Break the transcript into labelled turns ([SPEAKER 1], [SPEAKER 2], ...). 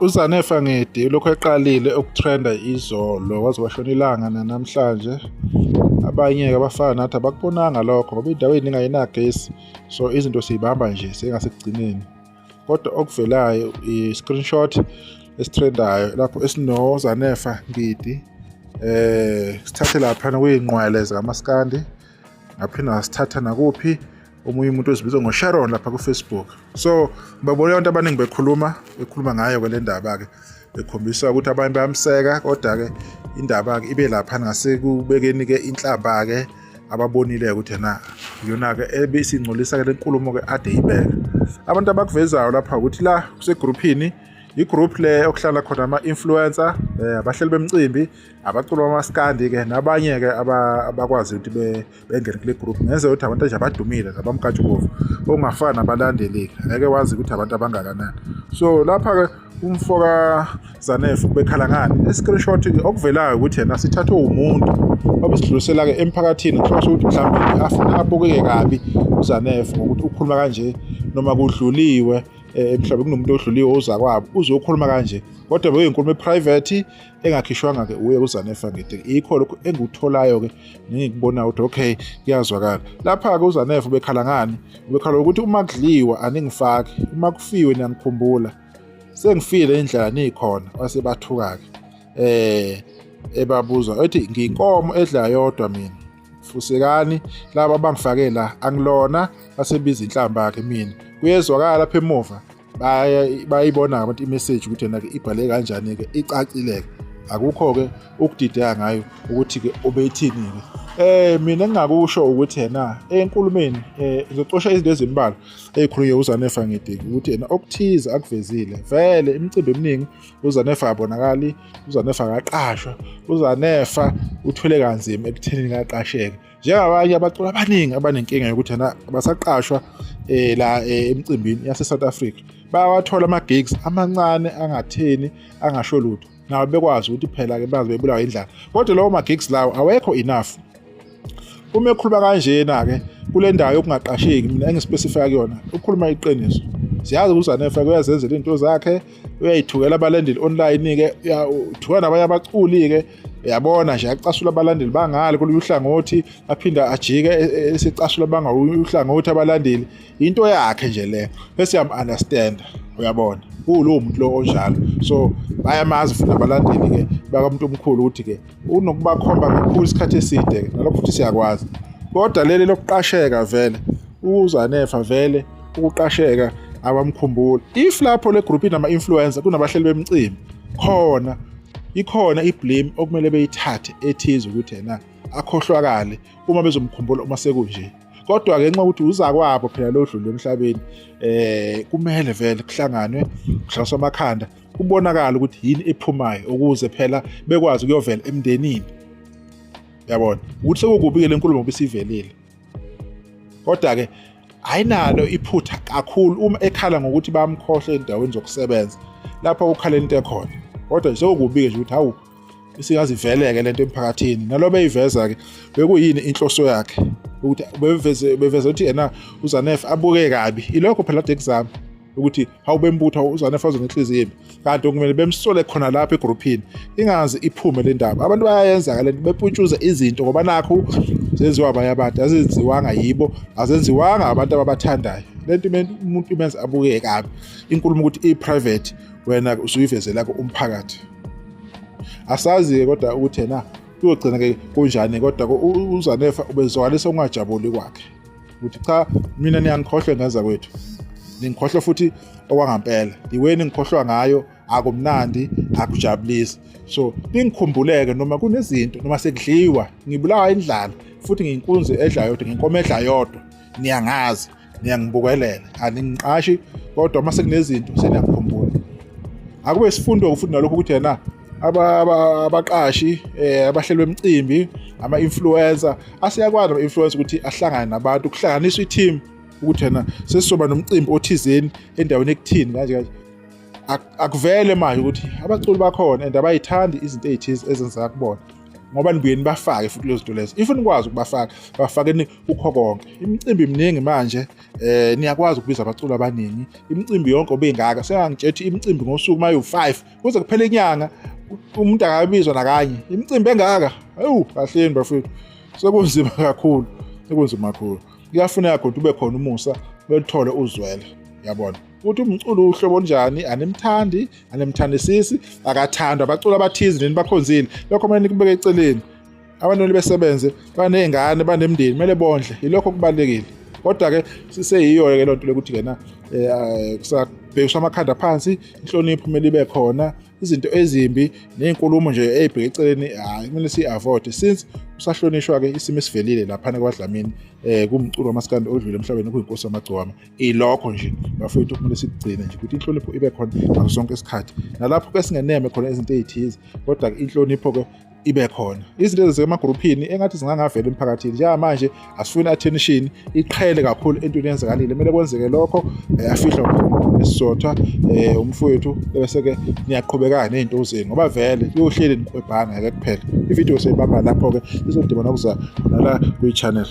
[SPEAKER 1] uZanefa Ngidi lokho eqalile ukutrenda izolo waze washona ilanga namhlanje abanye-ke abafana nathi abakubonanga lokho ngoba indaweni ingayinagesi, so izinto siyibamba nje sengasekugcineni. Kodwa okuvelayo i-screenshot esitrendayo lapho esinoZanefa Ngidi sithathe laphana kwiy'nqwele zikamaskandi, ngaphinda sithatha nakuphi omunye umuntu ozibiza ngoSharon lapha ku-Facebook. So babona abantu abaningi bekhuluma ngayo le ndaba-ke, bekhombisa ukuthi abanye bayamseka, kodwa-ke indaba-ke ibe lapha ngasekubekeni-ke inhlamba-ke ababonile ukuthi yona-ke ebisingcolisa-ke le nkulumo-ke ade ibeka. Abantu abakuvezayo lapha ukuthi la kusegruphini, i-group le okuhlala khona ama-influencer, abahleli bemicimbi, abaculi bamaskandi-ke nabanye-ke abakwazi ukuthi bengene kule group. Ngenzeka ukuthi abantu nje abadumile abamkantshubomvu okungafani nabalandeli-ke, ngeke wazi ukuthi abantu abangakanani. So lapha-ke umfoka Zanefa bekhala ngani i-screenshot-ke okuvelayo ukuthi yena sithathwe umuntu obesidlulisela-ke emphakathini kuhlosa ukuthi mhlawumbe afuna abukeke kabi uZanefa ngokuthi ukhuluma kanje noma kudluliwe mhlawumbe kunomuntu odluliwe ozakwabo uzokhuluma kanje, kodwa beyinkulumo e-private engakhishwanga-ke uye uZanefa Ngidi. Yikho lokho engikutholayo-ke nengikubona ukuthi okay kuyazwakala. Lapha-ke uZanefa ubekhala ngani, ubekhala ukuthi uma kudliwa aningifaki, uma kufiwe niyangikhumbula, sengifile indlela nikhona wasebathuka-ke ebabuza ethi ngiyinkomo edla yodwa mina, fusekani laba abangifake la angilona, basebiza inhlamba-ke mina. Kuyezwakala lapha emuva bayibona abantu imessage ukuthi yena-ke ibhale kanjani-ke icacile-ke, akukho-ke ukudideka ngayo ukuthi-ke obethini-ke. Mina engingakusho ukuthi yena enkulumeni ngizocosha izinto ezimbalwa ey'khulunywe uZanefa Ngidi ukuthi yena okuthize akuvezile. Vele imicimbi eminingi uZanefa abonakali, uZanefa akaqashwa, uZanefa uthwele kanzima ekuthenini kaqasheke njengabanye abaculi abaningi abanenkinga yokuthi yena basaqashwa la emcimbini yase-South Africa. Bayawathola ama-gigs amancane angatheni angasho lutho, nabo bekwazi ukuthi phela-ke baze bebulawa indlala, kodwa lawo ma-gigs lawo awekho enough. Uma ekhuluma kanjena-ke kule ndawo yokungaqasheki, mina engispecify kuyona ukhuluma iqiniso. Siyazi uZanefa uyazenzela into zakhe, uyayithukela abalandeli online-ke, uyathuka nabanye abaculi-ke, uyabona nje acasula abalandeli bangale kulolu hlangothi, aphinda ajike esicasula bangawuhlangothi abalandeli. Into yakhe nje le bese yam-understand, uyabona kulowo muntu lo onjalo. So bayamazi futhi abalandeli-ke bakamuntu omkhulu ukuthi-ke unokubakhomba kakhulu isikhathi eside-ke, nalokho futhi siyakwazi. Kodwa leli lokuqasheka vele uZanefa vele ukuqasheka abamkhumbula. If lapho le group inama-influencer kunabahleli bemicimbi ikhona i-blame okumele beyithathe ethize ukuthi yena akhohlwakale uma bezomkhumbula uma sekunje. Kodwa-ke ngenxa yokuthi uzakwabo phela lo dlule emhlabeni, kumele vele kuhlanganwe, kuhlanganiswe amakhanda, kubonakala ukuthi yini ephumayo ukuze phela bekwazi ukuyovela emndenini. Uyabona ukuthi sekukubi-ke le nkulumo bisivelile, kodwa-ke ayinalo iphutha kakhulu uma ekhala ngokuthi bamkhohle endaweni zokusebenza lapho ukhala into ekhona. Kodwa nje sekukubi-ke nje ukuthi hawu isingaziveleke lento emphakathini, nalo beyiveza-ke bekuyini inhloso yakhe ukuthi beveza ukuthi yena uZanefa abuke kabi. Ilokho phela ade kuzama ukuthi hawu bembutha uZanefa azonenhliziyo embi, kanti okumele bemsole khona lapha egruphini ingazi iphume le ndaba. Abantu bayayenza-ke lento, beputshuza izinto ngoba nakho zenziwa abanye abantu, azenziwanga yibo, azenziwanga abantu ababathandayo. Lento umuntu imenza abuke kabi, inkulumo ukuthi i-private wena usuyivezela-ke umphakathi. Asazi-ke kodwa ukuthi yena kuyogcina-ke kunjani, kodwa uZanefa ubezwakalisa ukungajabuli kwakhe ukuthi cha mina niyangikhohlwe ngaza kwethu, ningikhohlwe futhi okwangampela, iweni ngikhohlwa ngayo, akumnandi, akujabulisi. So ningikhumbuleke noma kunezinto, noma sekudliwa, ngibulawa indlala futhi ngiyinkunzi edla yodwa, ngiyinkomo edla yodwa, niyangazi, niyangibukelela, aningiqashi, kodwa uma sekunezinto seniyangikhumbula. Akube sifundo futhi nalokho ukuthi yena abaqashi abahleli bemicimbi, ama-influencer asiyakwazi ama-influencer ukuthi ahlangane nabantu, kuhlanganiswe i-team ukuthi yena sesizoba nomcimbi othizeni endaweni ekuthini kanje. Akuvele manje ukuthi abaculi bakhona and abayithandi izinto ezithize ezenzeka kubona. ngoba nibuye nibafake futhi lezo zinto lezo. If nikwazi ukubafaka, bafakeni ukho konke. Imicimbi eminingi manje niyakwazi ukubiza abaculi abaningi. Imicimbi yonke obengaka sengangitshethi imicimbi ngosuku mayu5 kuze kuphele inyanga umuntu akabizwa nakanye. Imicimbi engaka hayu kahleni bafethu. Sekunzima kakhulu, sekunzima kakhulu. Kuyafuneka kodwa ube khona umusa belithole uzwele, yabona. Ukuthi umculo uhlobo njani, anemthandi, anemthandisisi, akathandwa abaculi abathize nini bakhonzile. Lokho manje kubeka eceleni. Abantu besebenze banezingane, banemndeni, kumele bondle. Yilokho kubalekile. Kodwa ke siseyiyo ke lonto lokuthi kena kusabhekiswa amakhanda phansi, inhlonipho kumele ibe khona. Izinto ezimbi nezinkulumo nje ezibheke eceleni kumele si-avoid since usahlonishwa ke isimo esivelile lapha kwaDlamini kumculo wamaskandi odlule emhlabeni kuyinkosi yamagcwama. Ilokho nje bafethu kumele sigcine nje ukuthi inhlonipho ibe khona ngaso sonke isikhathi. Nalapho ke singeneme khona izinto ezithize kodwa inhlonipho ke ibe khona. Izinto ezisemagroupini engathi zingangavela emphakathini njengamanje asifuni attention iqhele kakhulu entweni yenzakalile. Kumele kwenzeke lokho afihlwa nesizotha umfowethu bese ke niyaqhubeka nezinto zenu ngoba vele kuyohleli niqwebhana ngeke kuphela. Ivideo seyibamba lapho ke izodibana kuza khona la kwi-channel.